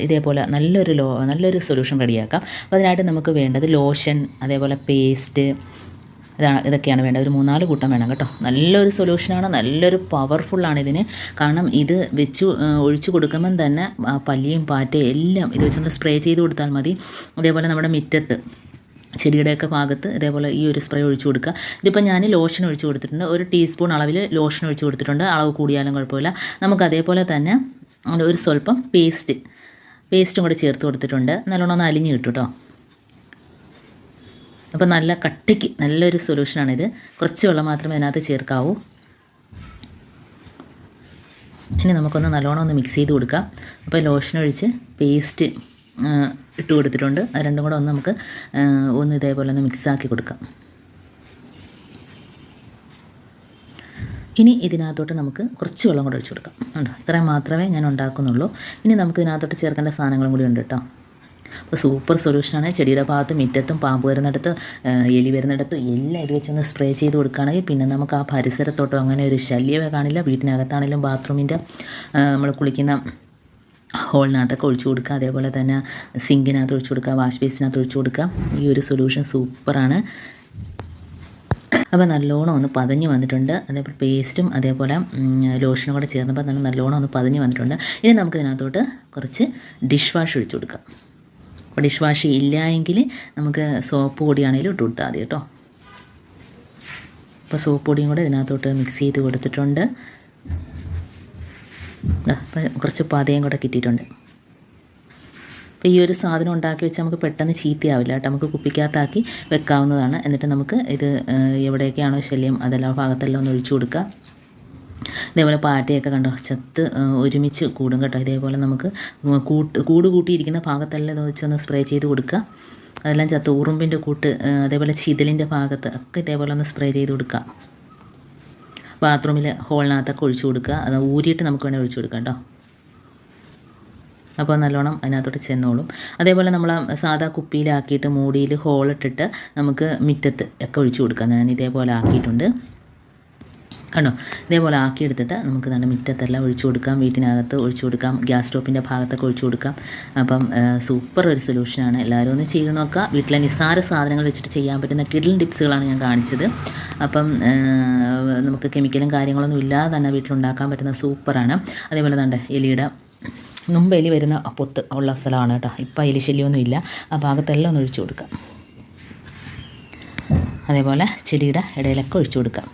ഇതേപോലെ നല്ലൊരു സൊല്യൂഷൻ റെഡിയാക്കാം. അപ്പോൾ അതിനായിട്ട് നമുക്ക് വേണ്ടത് ലോഷൻ, അതേപോലെ പേസ്റ്റ്, ഇതൊക്കെയാണ് വേണ്ടത്. ഒരു 3-4 കൂട്ടം വേണം കേട്ടോ. നല്ലൊരു സൊല്യൂഷനാണ്, നല്ലൊരു പവർഫുള്ളാണ് ഇതിന്. കാരണം ഇത് ഒഴിച്ച് കൊടുക്കുമ്പം തന്നെ പല്ലിയും പാറ്റയും എല്ലാം ഇത് വെച്ചൊന്ന് സ്പ്രേ ചെയ്ത് കൊടുത്താൽ മതി. അതേപോലെ നമ്മുടെ മുറ്റത്ത് ചെടിയുടെയൊക്കെ ഭാഗത്ത് ഇതേപോലെ ഈ ഒരു സ്പ്രേ ഒഴിച്ച് കൊടുക്കുക. ഇതിപ്പോൾ ഞാൻ ലോഷൻ ഒഴിച്ച് കൊടുത്തിട്ടുണ്ട്, 1 ടീസ്പൂൺ അളവിൽ ലോഷൻ ഒഴിച്ച് കൊടുത്തിട്ടുണ്ട്. അളവ് കൂടിയാലും കുഴപ്പമില്ല. നമുക്ക് അതേപോലെ തന്നെ ഒരു സ്വല്പം പേസ്റ്റും കൂടെ ചേർത്ത് കൊടുത്തിട്ടുണ്ട്. നല്ലോണം ഒന്ന് അലിഞ്ഞ് കിട്ടും കേട്ടോ. അപ്പോൾ നല്ല കട്ടിക്ക് നല്ലൊരു സൊല്യൂഷനാണിത്. കുറച്ച് വെള്ളം മാത്രമേ അതിനകത്ത് ചേർക്കാവൂ. ഇനി നമുക്കൊന്ന് നല്ലോണം ഒന്ന് മിക്സ് ചെയ്ത് കൊടുക്കാം. അപ്പോൾ ലോഷൻ ഒഴിച്ച് പേസ്റ്റ് ഇട്ട് കൊടുത്തിട്ടുണ്ട്. അത് രണ്ടും കൂടെ ഒന്ന് നമുക്ക് ഇതേപോലെ ഒന്ന് മിക്സാക്കി കൊടുക്കാം. ഇനി ഇതിനകത്തോട്ട് നമുക്ക് കുറച്ച് വെള്ളം കൂടെ ഒഴിച്ച് കൊടുക്കാം. ഉണ്ടോ, ഇത്രയും മാത്രമേ ഞാൻ ഉണ്ടാക്കുന്നുള്ളൂ. ഇനി നമുക്ക് ഇതിനകത്തോട്ട് ചേർക്കേണ്ട സാധനങ്ങളും കൂടി ഉണ്ട് കേട്ടോ. അപ്പോൾ സൂപ്പർ സൊല്യൂഷനാണ്. ചെടിയുടെ ഭാഗത്ത്, മുറ്റത്തും, പാമ്പ് വരുന്നിടത്ത്, എലി വരുന്നിടത്തും എല്ലാം ഇത് വെച്ചൊന്ന് സ്പ്രേ ചെയ്ത് കൊടുക്കുകയാണെങ്കിൽ പിന്നെ നമുക്ക് ആ പരിസരത്തോട്ടോ അങ്ങനെ ഒരു ശല്യമേ കാണില്ല. വീട്ടിനകത്താണെങ്കിലും ബാത്റൂമിൻ്റെ നമ്മൾ കുളിക്കുന്ന ഹോളിനകത്തൊക്കെ ഒഴിച്ചു കൊടുക്കുക. അതേപോലെ തന്നെ സിങ്കിനകത്ത് ഒഴിച്ചു കൊടുക്കുക, വാഷ് ബേസിനകത്ത് ഒഴിച്ചു കൊടുക്കുക. ഈ ഒരു സൊല്യൂഷൻ സൂപ്പറാണ്. അപ്പോൾ നല്ലോണം ഒന്ന് പതഞ്ഞ് വന്നിട്ടുണ്ട്. അതേപോലെ പേസ്റ്റും അതേപോലെ ലോഷനും കൂടെ ചേർന്നപ്പോൾ തന്നെ നല്ലോണം ഒന്ന് പതഞ്ഞ് വന്നിട്ടുണ്ട്. ഇനി നമുക്ക് ഇതിനകത്തോട്ട് കുറച്ച് ഡിഷ് വാഷ് ഒഴിച്ചു കൊടുക്കാം. അപ്പോൾ ഡിഷ് വാഷ് ഇല്ല എങ്കിൽ നമുക്ക് സോപ്പ് പൊടിയാണെങ്കിലും ഇട്ട് കൊടുത്താൽ മതി കേട്ടോ. അപ്പോൾ സോപ്പ് പൊടിയും കൂടെ ഇതിനകത്തോട്ട് മിക്സ് ചെയ്ത് കൊടുത്തിട്ടുണ്ട്. അപ്പോൾ കുറച്ച് പതയും കൂടെ കിട്ടിയിട്ടുണ്ട്. അപ്പോൾ ഈ ഒരു സാധനം ഉണ്ടാക്കി വെച്ചാൽ നമുക്ക് പെട്ടെന്ന് ചീത്തയാവില്ല കേട്ടോ. നമുക്ക് കുപ്പിക്കകത്താക്കി വെക്കാവുന്നതാണ്. എന്നിട്ട് നമുക്ക് ഇത് എവിടെയൊക്കെയാണോ ശല്യം അതെല്ലാം ഭാഗത്തെല്ലാം ഒന്ന് ഒഴിച്ചു കൊടുക്കുക. ഇതേപോലെ പാറ്റയൊക്കെ കണ്ടോ ചത്ത് ഒരുമിച്ച് കൂടും കേട്ടോ. ഇതേപോലെ നമുക്ക് കൂട് കൂട്ടിയിരിക്കുന്ന ഭാഗത്തെല്ലാം ഇത് വെച്ചൊന്ന് സ്പ്രേ ചെയ്ത് കൊടുക്കുക. അതെല്ലാം ചത്ത് ഉറുമ്പിൻ്റെ കൂട്ട്, അതേപോലെ ചിതലിൻ്റെ ഭാഗത്ത് ഒക്കെ ഇതേപോലെ ഒന്ന് സ്പ്രേ ചെയ്ത് കൊടുക്കുക. ബാത്റൂമിൽ ഹോളിനകത്തൊക്കെ ഒഴിച്ചു കൊടുക്കുക. അത് ഊരിയിട്ട് നമുക്ക് വേണമെങ്കിൽ ഒഴിച്ചു കൊടുക്കാം കേട്ടോ. അപ്പോൾ നല്ലോണം അതിനകത്തോട്ട് ചെന്നോളും. അതേപോലെ നമ്മൾ സാധാ കുപ്പിയിലാക്കിയിട്ട് മൂടിയിൽ ഹോളിട്ടിട്ട് നമുക്ക് മുറ്റത്ത് ഒക്കെ ഒഴിച്ചു കൊടുക്കാം. ഞാൻ ഇതേപോലെ ആക്കിയിട്ടുണ്ട് കണ്ടോ. ഇതേപോലെ ആക്കിയെടുത്തിട്ട് നമുക്ക് തന്നെ മുറ്റത്തെല്ലാം ഒഴിച്ചു കൊടുക്കാം, വീട്ടിനകത്ത് ഒഴിച്ചു കൊടുക്കാം, ഗ്യാസ് സ്റ്റോപ്പിൻ്റെ ഭാഗത്തൊക്കെ ഒഴിച്ചു കൊടുക്കാം. അപ്പം സൂപ്പർ ഒരു സൊല്യൂഷനാണ്. എല്ലാവരും ഒന്ന് ചെയ്ത് നോക്കുക. വീട്ടിലെ നിസ്സാര സാധനങ്ങൾ വെച്ചിട്ട് ചെയ്യാൻ പറ്റുന്ന കിഡിൽ ടിപ്സുകളാണ് ഞാൻ കാണിച്ചത്. അപ്പം നമുക്ക് കെമിക്കലും കാര്യങ്ങളൊന്നും ഇല്ലാതെ തന്നെ വീട്ടിലുണ്ടാക്കാൻ പറ്റുന്ന സൂപ്പറാണ്. അതേപോലെ തന്നെ എലിയുടെ മുമ്പ് എലി വരുന്ന പൊത്ത് ഉള്ള സ്ഥലമാണ് കേട്ടോ. ഇപ്പം എലി ശല്യമൊന്നും ഇല്ല. ആ ഭാഗത്തെല്ലാം ഒന്ന് ഒഴിച്ചു കൊടുക്കാം. അതേപോലെ ചെടിയുടെ ഇടയിലൊക്കെ ഒഴിച്ചു കൊടുക്കാം.